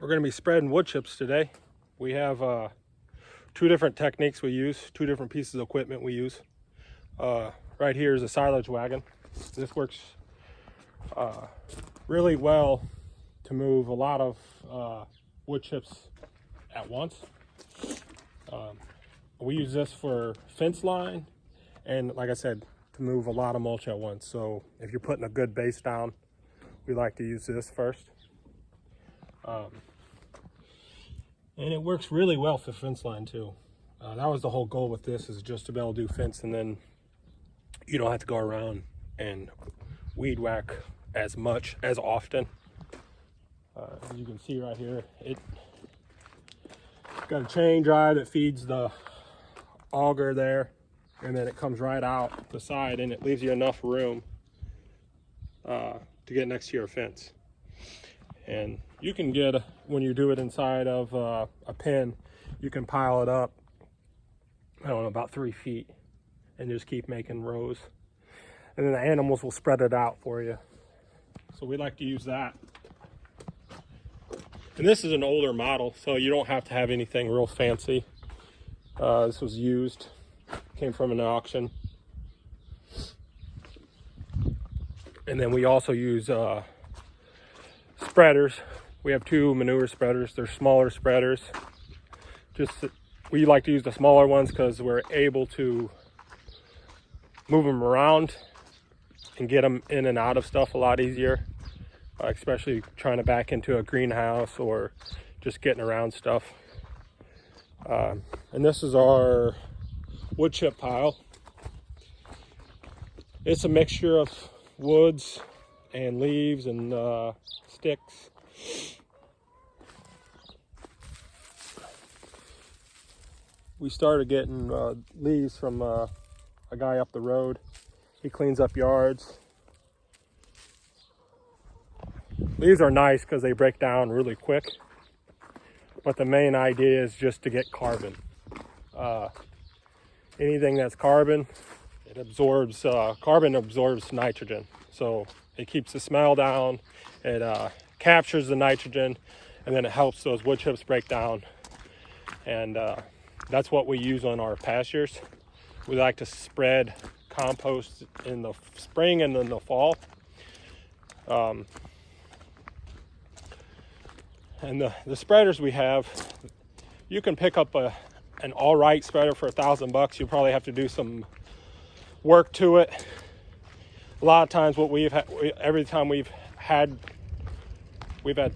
We're going to be spreading wood chips today. We have two different techniques we use, two different pieces of equipment we use. Right here is a silage wagon. This works really well to move a lot of wood chips at once. We use this for fence line and, like I said, to move a lot of mulch at once. So if you're putting a good base down, we like to use this first. And it works really well for fence line too. That was the whole goal with this, is just to be able to do fence, and then you don't have to go around and weed whack as much as often. As you can see right here, it's got a chain drive that feeds the auger there, and then it comes right out the side, and it leaves you enough room to get next to your fence. And you can get, when you do it inside of a pen, you can pile it up, I don't know, about 3 feet, and just keep making rows. And then the animals will spread it out for you. So we like to use that. And this is an older model, so you don't have to have anything real fancy. This was used, came from an auction. And then we also use spreaders. We have two manure spreaders. They're smaller spreaders. We like to use the smaller ones because we're able to move them around and get them in and out of stuff a lot easier, especially trying to back into a greenhouse or just getting around stuff. And this is our wood chip pile. It's a mixture of woods and leaves and sticks. We started getting leaves from a guy up the road. He cleans up yards. Leaves are nice because they break down really quick, but the main idea is just to get carbon. Anything that's carbon, it absorbs, carbon absorbs nitrogen. So it keeps the smell down, it captures the nitrogen, and then it helps those wood chips break down. And that's what we use on our pastures. We like to spread compost in the spring and in the fall. And the spreaders we have, you can pick up an all right spreader for $1,000. You'll probably have to do some work to it. A lot of times what every time we've had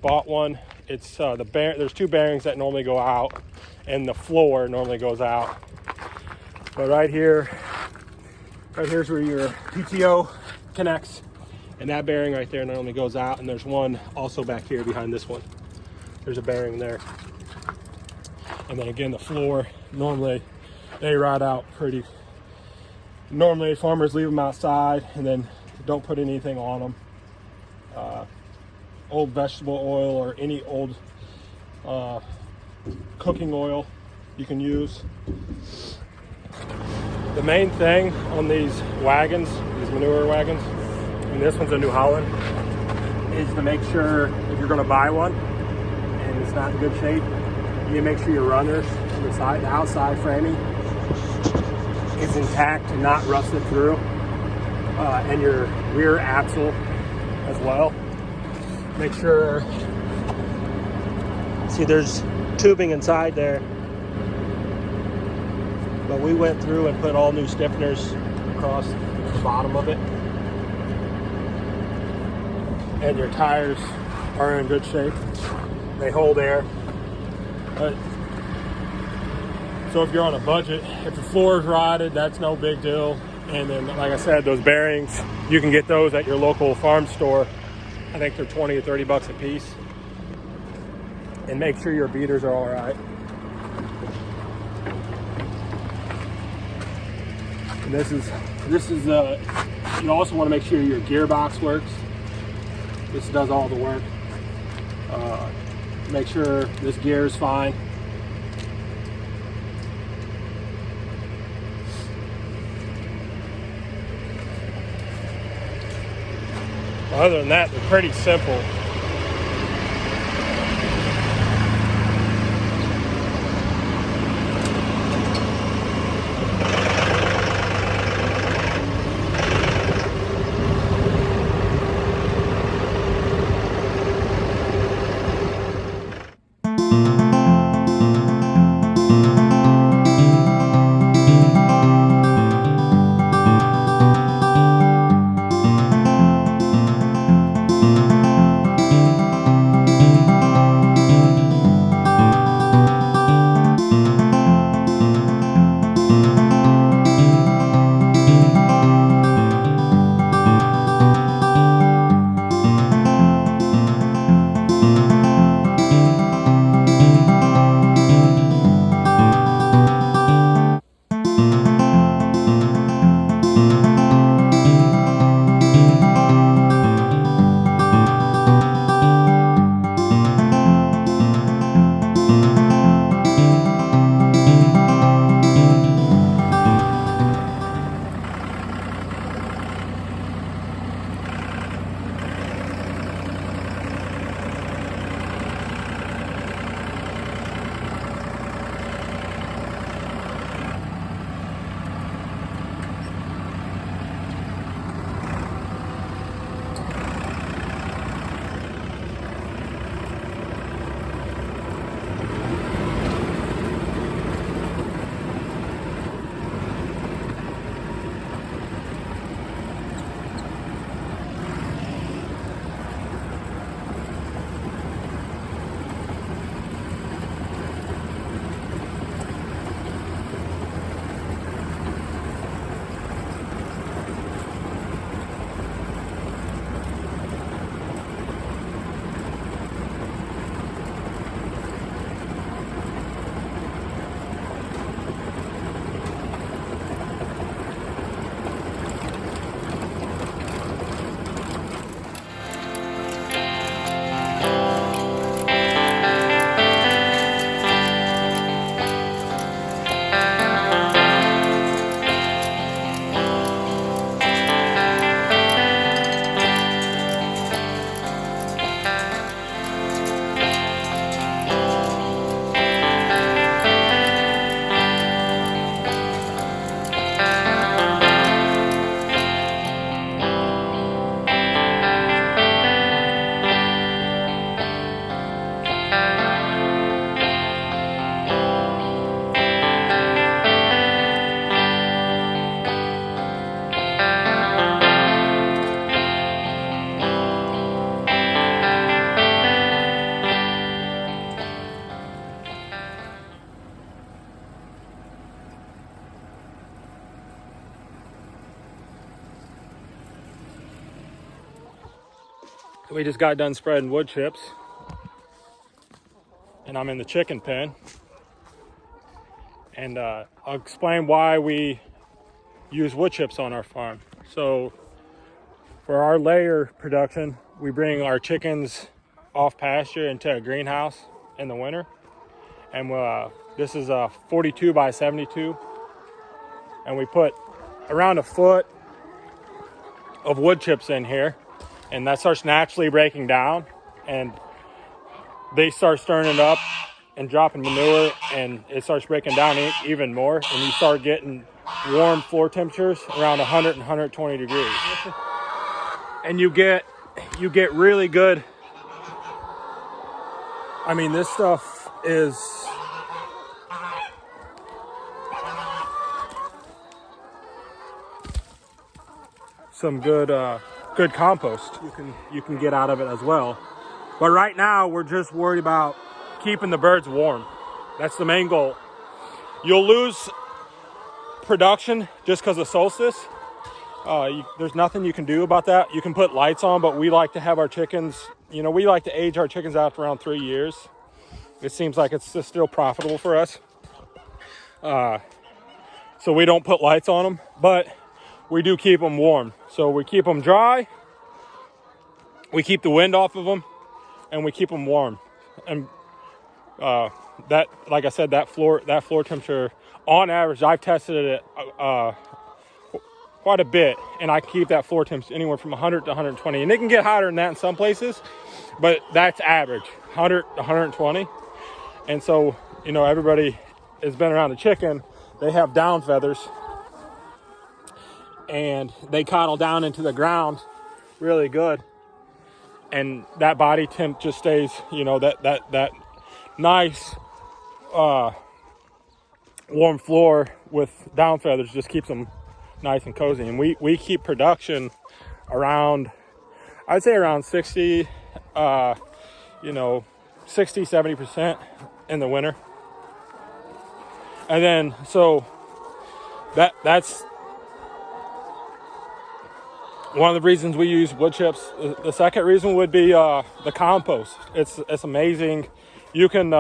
bought one, it's there's two bearings that normally go out, and the floor normally goes out. But right here's where your PTO connects, and that bearing right there normally goes out, and there's one also back here behind this one. There's a bearing there. And then again, the floor, normally they rot out pretty. Normally farmers leave them outside and then don't put anything on them. Old vegetable oil or any old cooking oil you can use. The main thing on these wagons, these manure wagons, and this one's a New Holland, is to make sure if you're going to buy one and it's not in good shape, you need to make sure your runners on the side, the outside framing, is intact and not rusted through, and your rear axle as well. Make sure, see there's tubing inside there, but we went through and put all new stiffeners across the bottom of it. And your tires are in good shape. They hold air. So if you're on a budget, if the floor is rotted, that's no big deal. And then, like I said, those bearings, you can get those at your local farm store. I think they're 20 or 30 bucks a piece. And make sure your beaters are all right. And this is you also want to make sure your gearbox works. This does all the work. Make sure this gear is fine. Other than that, they're pretty simple. We just got done spreading wood chips, and I'm in the chicken pen. And I'll explain why we use wood chips on our farm. So for our layer production, we bring our chickens off pasture into a greenhouse in the winter. And this is a 42 by 72. And we put around a foot of wood chips in here. And that starts naturally breaking down. And they start stirring it up and dropping manure, and it starts breaking down even more, and you start getting warm floor temperatures around 100 and 120 degrees, and you get really good. I mean, this stuff is some good compost you can get out of it as well. But right now we're just worried about keeping the birds warm. That's the main goal. You'll lose production just because of solstice. There's nothing you can do about that. You can put lights on, but we like to have our chickens, we like to age our chickens out for around 3 years. It seems like it's still profitable for us. So we don't put lights on them, but we do keep them warm. So we keep them dry, we keep the wind off of them, and we keep them warm. And that, like I said, that floor temperature, on average, I've tested it quite a bit, and I keep that floor temperature anywhere from 100 to 120. And it can get hotter than that in some places, but that's average, 100 to 120. And so, everybody has been around a chicken. They have down feathers, and they coddle down into the ground really good. And that body temp just stays, that nice warm floor with down feathers just keeps them nice and cozy. And we keep production around, I'd say around 60, 60-70% in the winter. And then so that's one of the reasons we use wood chips. The second reason would be the compost. It's amazing. You can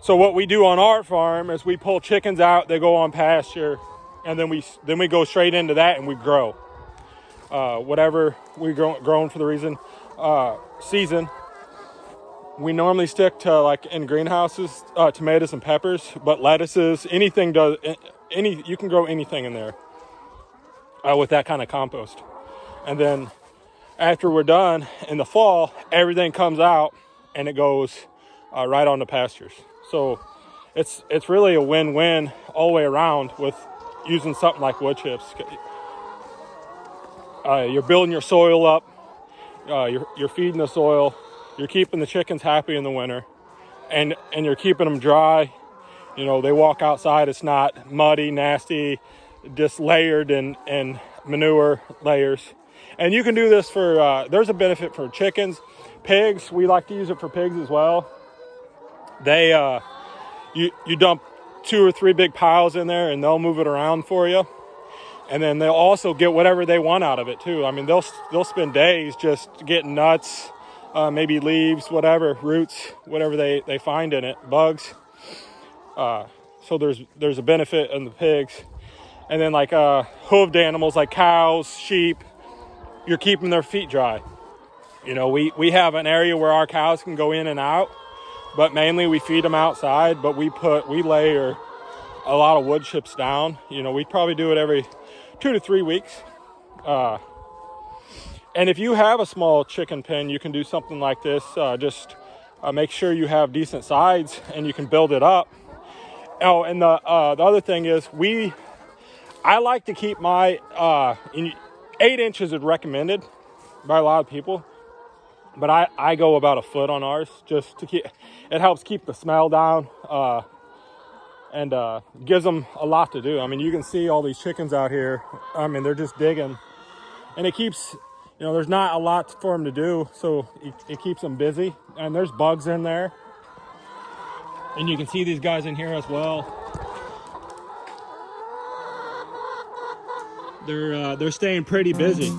so what we do on our farm is we pull chickens out, they go on pasture, and then we go straight into that and we grow whatever we grown for the season. We normally stick to, like in greenhouses, tomatoes and peppers, but lettuces, you can grow anything in there with that kind of compost. And then after we're done in the fall, everything comes out and it goes right on the pastures. So it's really a win-win all the way around with using something like wood chips. You're building your soil up, you're feeding the soil, you're keeping the chickens happy in the winter, and you're keeping them dry. They walk outside, it's not muddy, nasty, just layered and manure layers. And you can do this for, there's a benefit for chickens. Pigs, we like to use it for pigs as well. They, you dump 2 or 3 big piles in there and they'll move it around for you. And then they'll also get whatever they want out of it too. I mean, they'll spend days just getting nuts, maybe leaves, whatever, roots, whatever they find in it, bugs. So there's a benefit in the pigs. And then like hooved animals like cows, sheep, you're keeping their feet dry. We have an area where our cows can go in and out, but mainly we feed them outside, but we layer a lot of wood chips down. We probably do it every 2 to 3 weeks. And if you have a small chicken pen, you can do something like this. Just make sure you have decent sides and you can build it up. Oh, and the other thing is I like to keep my 8 inches is recommended by a lot of people, but I go about a foot on ours just to keep. It helps keep the smell down and gives them a lot to do. I mean, you can see all these chickens out here. I mean, they're just digging, and it keeps there's not a lot for them to do, so it keeps them busy. And there's bugs in there, and you can see these guys in here as well. They're staying pretty busy,